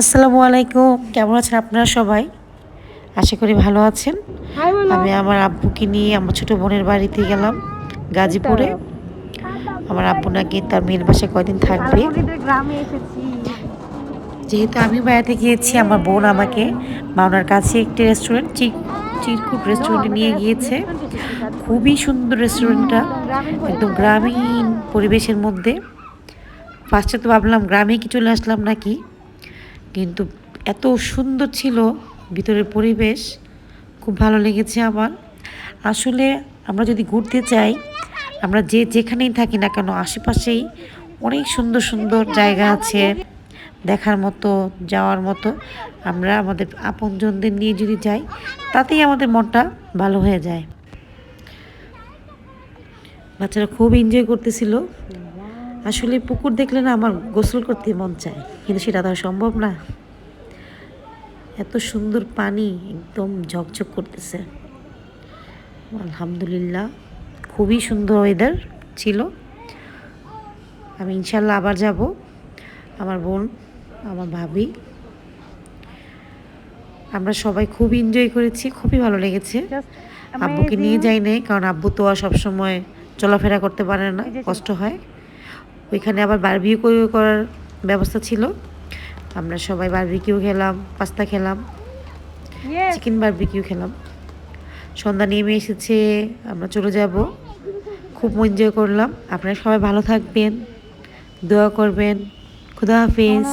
আসসালামু আলাইকুম, কেমন আছেন আপনারা সবাই? আশা করি ভালো আছেন। আমি আমার আব্বুকে নিয়ে আমার ছোট বোনের বাড়িতে গেলাম গাজীপুরে। আমার আব্বু নাকি তার মেয়ের বাসায় কয়দিন থাকবে। গ্রামে এসেছি। যেহেতু আমি বেড়াতে গিয়েছি, আমার বোন আমাকে মাওনার কাছে একটি রেস্টুরেন্ট চিরকুট রেস্টুরেন্টে নিয়ে গিয়েছে। খুবই সুন্দর রেস্টুরেন্টটা, একদম গ্রামীণ পরিবেশের মধ্যে। ফার্স্টে তো ভাবলাম গ্রামে কি চলে আসলাম নাকি, কিন্তু এত সুন্দর ছিল ভিতরের পরিবেশ, খুব ভালো লেগেছে আমার। আসলে আমরা যদি ঘুরতে চাই, আমরা যেখানেই থাকি না কেন, আশেপাশেই অনেক সুন্দর সুন্দর জায়গা আছে দেখার মতো, যাওয়ার মতো। আমরা আমাদের আপনজনদের নিয়ে যদি যাই, তাতেই আমাদের মনটা ভালো হয়ে যায়। বাচ্চারা খুব এনজয় করতেছিল। আসলে পুকুর দেখলে না আমার গোসল করতে মন চায়, কিন্তু সেটা তো আর সম্ভব না। এত সুন্দর পানি, একদম ঝকঝক করতেছে। আলহামদুলিল্লাহ, খুবই সুন্দর ওয়েদার ছিল। আমি ইনশাল্লাহ আবার যাব। আমার বোন, আমার ভাবি, আমরা সবাই খুব এনজয় করেছি, খুবই ভালো লেগেছে। আব্বুকে নিয়ে যাই নাই, কারণ আব্বু তো আর সবসময় চলাফেরা করতে পারে না, কষ্ট হয়। ওইখানে আবার বারবিকিউ করার ব্যবস্থা ছিল। আমরা সবাই বারবিকিউ খেলাম, পাস্তা খেলাম, চিকেন বারবিকিউ খেলাম। সন্ধ্যা নেমে এসেছে, আমরা চলে যাব। খুব এনজয় করলাম। আপনারা সবাই ভালো থাকবেন, দোয়া করবেন। খুদা হাফিজ।